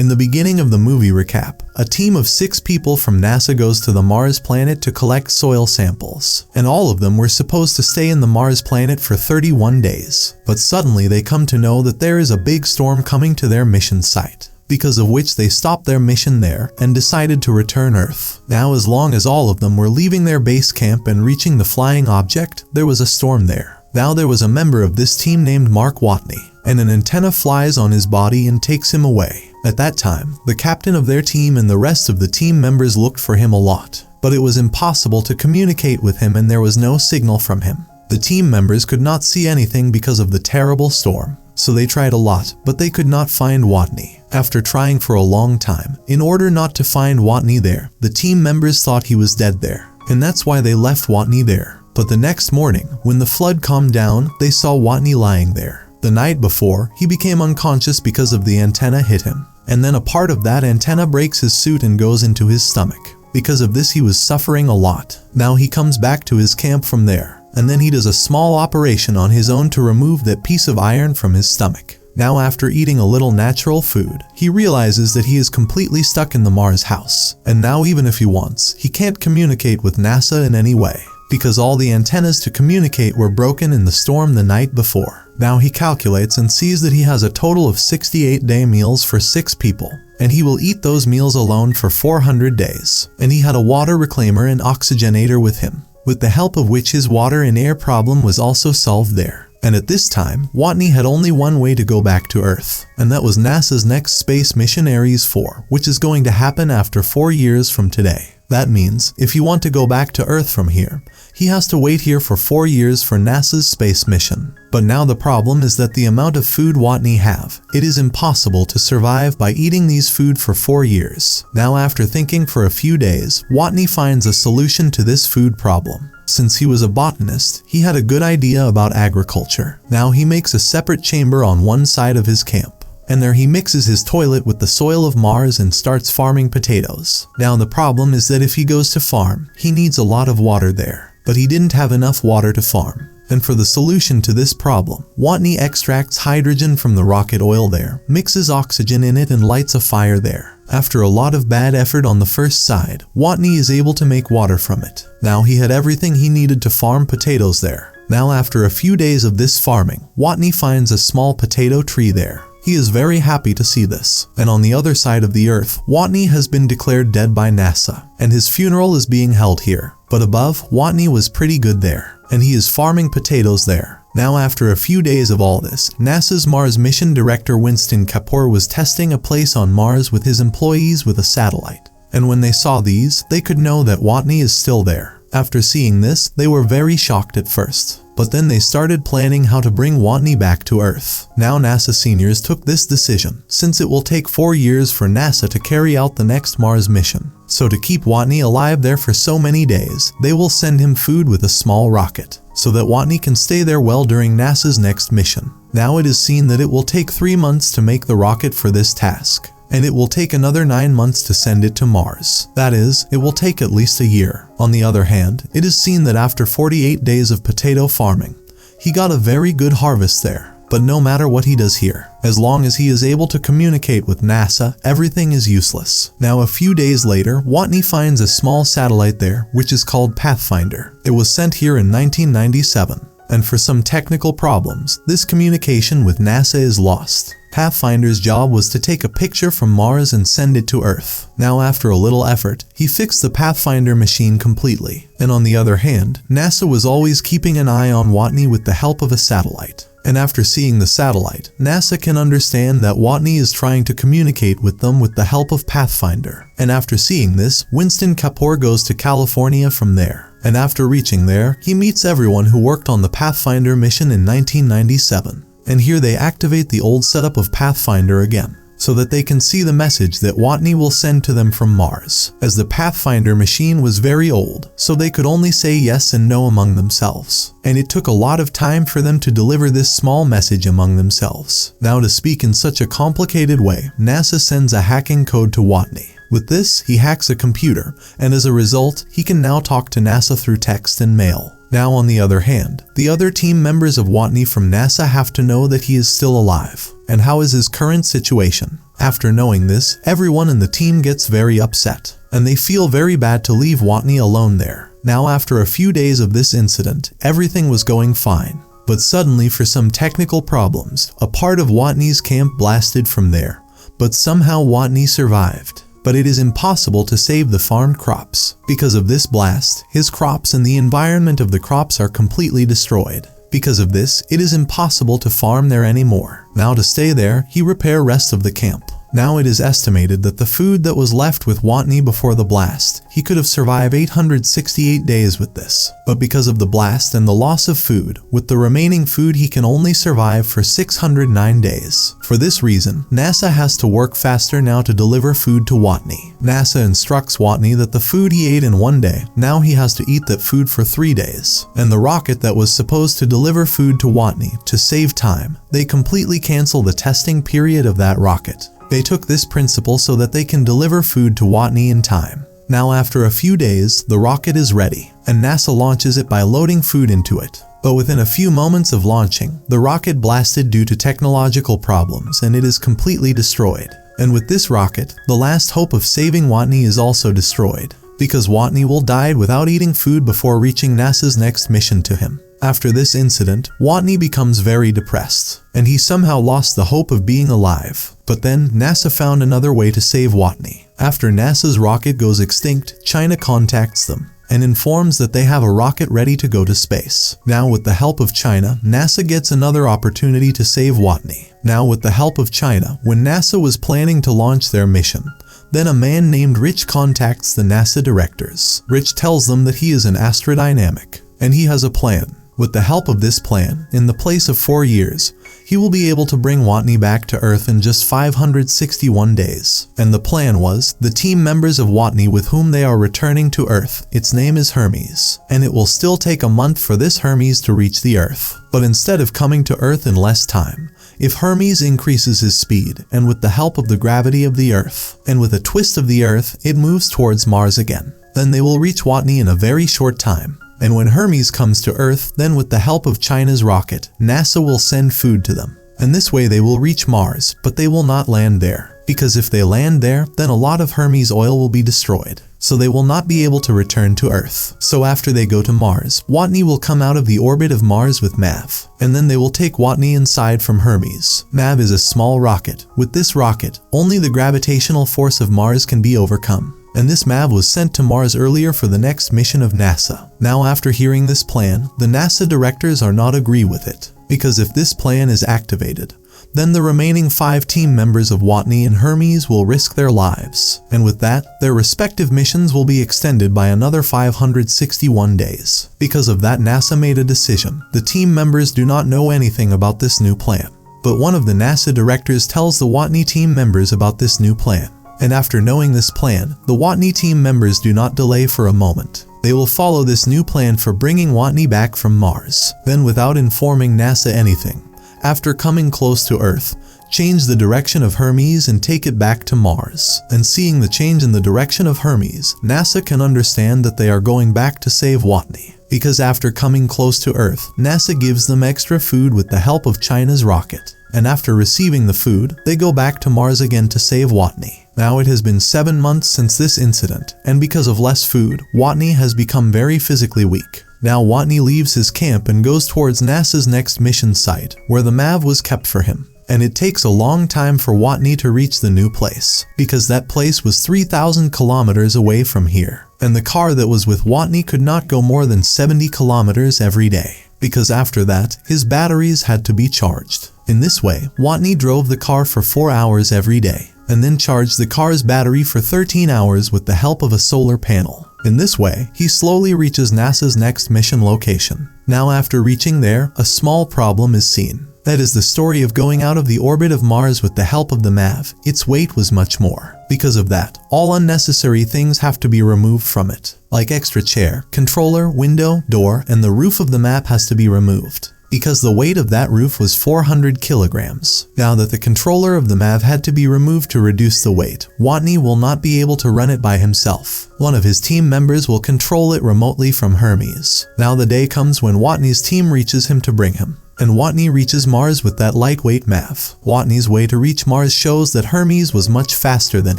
In the beginning of the movie recap, a team of 6 people from NASA goes to the Mars planet to collect soil samples, and all of them were supposed to stay in the Mars planet for 31 days. But suddenly they come to know that there is a big storm coming to their mission site, because of which they stopped their mission there and decided to return Earth. Now, as long as all of them were leaving their base camp and reaching the flying object, there was a storm there. Now there was a member of this team named Mark Watney, and an antenna flies on his body and takes him away. At that time, the captain of their team and the rest of the team members looked for him a lot, but it was impossible to communicate with him and there was no signal from him. The team members could not see anything because of the terrible storm, so they tried a lot, but they could not find Watney. After trying for a long time, in order not to find Watney there, the team members thought he was dead there, and that's why they left Watney there. But the next morning, when the flood calmed down, they saw Watney lying there. The night before, he became unconscious because of the antenna hit him, and then a part of that antenna breaks his suit and goes into his stomach. Because of this, he was suffering a lot. Now he comes back to his camp from there, and then he does a small operation on his own to remove that piece of iron from his stomach. Now, after eating a little natural food, he realizes that he is completely stuck in the Mars house, and now even if he wants, he can't communicate with NASA in any way, because all the antennas to communicate were broken in the storm the night before. Now he calculates and sees that he has a total of 68-day meals for 6 people, and he will eat those meals alone for 400 days. And he had a water reclaimer and oxygenator with him, with the help of which his water and air problem was also solved there. And at this time, Watney had only one way to go back to Earth, and that was NASA's next space mission Ares 4, which is going to happen after 4 years from today. That means, if you want to go back to Earth from here, he has to wait here for 4 years for NASA's space mission. But now the problem is that the amount of food Watney have, it is impossible to survive by eating these food for 4 years. Now, after thinking for a few days, Watney finds a solution to this food problem. Since he was a botanist, he had a good idea about agriculture. Now he makes a separate chamber on one side of his camp, and there he mixes his toilet with the soil of Mars and starts farming potatoes. Now the problem is that if he goes to farm, he needs a lot of water there, but he didn't have enough water to farm. And for the solution to this problem, Watney extracts hydrogen from the rocket oil there, mixes oxygen in it and lights a fire there. After a lot of bad effort on the first side, Watney is able to make water from it. Now he had everything he needed to farm potatoes there. Now after a few days of this farming, Watney finds a small potato tree there. He is very happy to see this. And on the other side of the Earth, Watney has been declared dead by NASA, and his funeral is being held here. But above, Watney was pretty good there, and he is farming potatoes there. Now after a few days of all this, NASA's Mars mission director Winston Kapoor was testing a place on Mars with his employees with a satellite. And when they saw these, they could know that Watney is still there. After seeing this, they were very shocked at first. But then they started planning how to bring Watney back to Earth. Now NASA seniors took this decision, since it will take 4 years for NASA to carry out the next Mars mission. So to keep Watney alive there for so many days, they will send him food with a small rocket, so that Watney can stay there well during NASA's next mission. Now it is seen that it will take 3 months to make the rocket for this task, and it will take another 9 months to send it to Mars. That is, it will take at least a year. On the other hand, it is seen that after 48 days of potato farming, he got a very good harvest there. But no matter what he does here, as long as he is able to communicate with NASA, everything is useless. Now a few days later, Watney finds a small satellite there, which is called Pathfinder. It was sent here in 1997, and for some technical problems, this communication with NASA is lost. Pathfinder's job was to take a picture from Mars and send it to Earth. Now after a little effort, he fixed the Pathfinder machine completely. And on the other hand, NASA was always keeping an eye on Watney with the help of a satellite. And after seeing the satellite, NASA can understand that Watney is trying to communicate with them with the help of Pathfinder. And after seeing this, Winston Kapoor goes to California from there. And after reaching there, he meets everyone who worked on the Pathfinder mission in 1997. And here they activate the old setup of Pathfinder again, so that they can see the message that Watney will send to them from Mars, as the Pathfinder machine was very old, so they could only say yes and no among themselves. And it took a lot of time for them to deliver this small message among themselves. Now to speak in such a complicated way, NASA sends a hacking code to Watney. With this, he hacks a computer, and as a result, he can now talk to NASA through text and mail. Now on the other hand, the other team members of Watney from NASA have to know that he is still alive. And how is his current situation? After knowing this, everyone in the team gets very upset, and they feel very bad to leave Watney alone there. Now after a few days of this incident, everything was going fine. But suddenly, for some technical problems, a part of Watney's camp blasted from there. But somehow Watney survived. But it is impossible to save the farmed crops. Because of this blast, his crops and the environment of the crops are completely destroyed. Because of this, it is impossible to farm there anymore. Now to stay there, he repair rest of the camp. Now it is estimated that the food that was left with Watney before the blast, he could have survived 868 days with this. But because of the blast and the loss of food, with the remaining food he can only survive for 609 days. For this reason, NASA has to work faster now to deliver food to Watney. NASA instructs Watney that the food he ate in 1 day, now he has to eat that food for 3 days. And the rocket that was supposed to deliver food to Watney, to save time, they completely cancel the testing period of that rocket. They took this principle so that they can deliver food to Watney in time. Now after a few days, the rocket is ready, and NASA launches it by loading food into it. But within a few moments of launching, the rocket blasted due to technological problems and it is completely destroyed. And with this rocket, the last hope of saving Watney is also destroyed, because Watney will die without eating food before reaching NASA's next mission to him. After this incident, Watney becomes very depressed, and he somehow lost the hope of being alive. But then, NASA found another way to save Watney. After NASA's rocket goes extinct, China contacts them and informs that they have a rocket ready to go to space. Now with the help of China, NASA gets another opportunity to save Watney. Now with the help of China, when NASA was planning to launch their mission, then a man named Rich contacts the NASA directors. Rich tells them that he is an astrodynamic, and he has a plan. With the help of this plan, in the place of 4 years, he will be able to bring Watney back to Earth in just 561 days. And the plan was, the team members of Watney with whom they are returning to Earth, its name is Hermes, and it will still take a month for this Hermes to reach the Earth. But instead of coming to Earth in less time, if Hermes increases his speed, and with the help of the gravity of the Earth, and with a twist of the Earth, it moves towards Mars again, then they will reach Watney in a very short time. And when Hermes comes to Earth, then with the help of China's rocket, NASA will send food to them. And this way they will reach Mars, but they will not land there. Because if they land there, then a lot of Hermes oil will be destroyed. So they will not be able to return to Earth. So after they go to Mars, Watney will come out of the orbit of Mars with MAV. And then they will take Watney inside from Hermes. MAV is a small rocket. With this rocket, only the gravitational force of Mars can be overcome. And this MAV was sent to Mars earlier for the next mission of NASA. Now after hearing this plan, the NASA directors are not agree with it. Because if this plan is activated, then the remaining 5 team members of Watney and Hermes will risk their lives. And with that, their respective missions will be extended by another 561 days. Because of that, NASA made a decision. The team members do not know anything about this new plan. But one of the NASA directors tells the Watney team members about this new plan. And after knowing this plan, the Watney team members do not delay for a moment. They will follow this new plan for bringing Watney back from Mars. Then without informing NASA anything, after coming close to Earth, change the direction of Hermes and take it back to Mars. And seeing the change in the direction of Hermes, NASA can understand that they are going back to save Watney. Because after coming close to Earth, NASA gives them extra food with the help of China's rocket. And after receiving the food, they go back to Mars again to save Watney. Now it has been 7 months since this incident, and because of less food, Watney has become very physically weak. Now Watney leaves his camp and goes towards NASA's next mission site, where the MAV was kept for him. And it takes a long time for Watney to reach the new place, because that place was 3,000 kilometers away from here. And the car that was with Watney could not go more than 70 kilometers every day, because after that, his batteries had to be charged. In this way, Watney drove the car for 4 hours every day, and then charged the car's battery for 13 hours with the help of a solar panel. In this way, he slowly reaches NASA's next mission location. Now after reaching there, a small problem is seen. That is the story of going out of the orbit of Mars with the help of the MAV. Its weight was much more. Because of that, all unnecessary things have to be removed from it. Like extra chair, controller, window, door, and the roof of the map has to be removed. Because the weight of that roof was 400 kilograms. Now that the controller of the MAV had to be removed to reduce the weight, Watney will not be able to run it by himself. One of his team members will control it remotely from Hermes. Now the day comes when Watney's team reaches him to bring him. and Watney reaches Mars with that lightweight MAV. Watney's way to reach Mars shows that Hermes was much faster than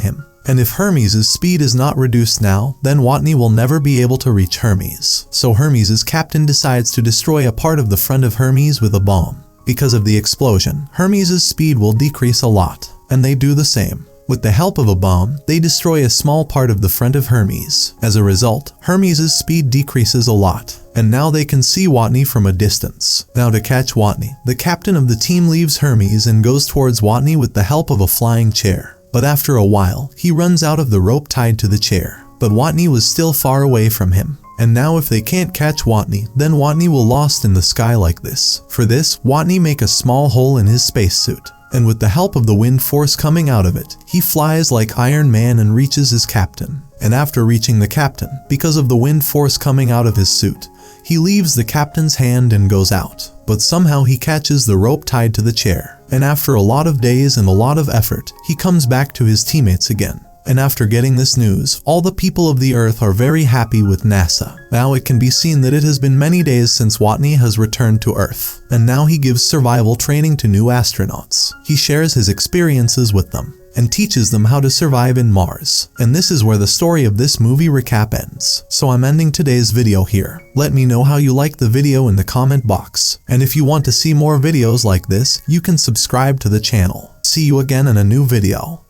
him. And if Hermes' speed is not reduced now, then Watney will never be able to reach Hermes. So Hermes' captain decides to destroy a part of the front of Hermes with a bomb. Because of the explosion, Hermes' speed will decrease a lot, and they do the same. With the help of a bomb, they destroy a small part of the front of Hermes. As a result, Hermes' speed decreases a lot, and now they can see Watney from a distance. Now to catch Watney, the captain of the team leaves Hermes and goes towards Watney with the help of a flying chair. But after a while, he runs out of the rope tied to the chair. But Watney was still far away from him. And now if they can't catch Watney, then Watney will lost in the sky like this. For this, Watney make a small hole in his spacesuit. And with the help of the wind force coming out of it, he flies like Iron Man and reaches his captain. And after reaching the captain, because of the wind force coming out of his suit, he leaves the captain's hand and goes out. But somehow he catches the rope tied to the chair. And after a lot of days and a lot of effort, he comes back to his teammates again. And after getting this news, all the people of the Earth are very happy with NASA. Now it can be seen that it has been many days since Watney has returned to Earth. And now he gives survival training to new astronauts. He shares his experiences with them and teaches them how to survive in Mars. And this is where the story of this movie recap ends. So I'm ending today's video here. Let me know how you liked the video in the comment box. And if you want to see more videos like this, you can subscribe to the channel. See you again in a new video.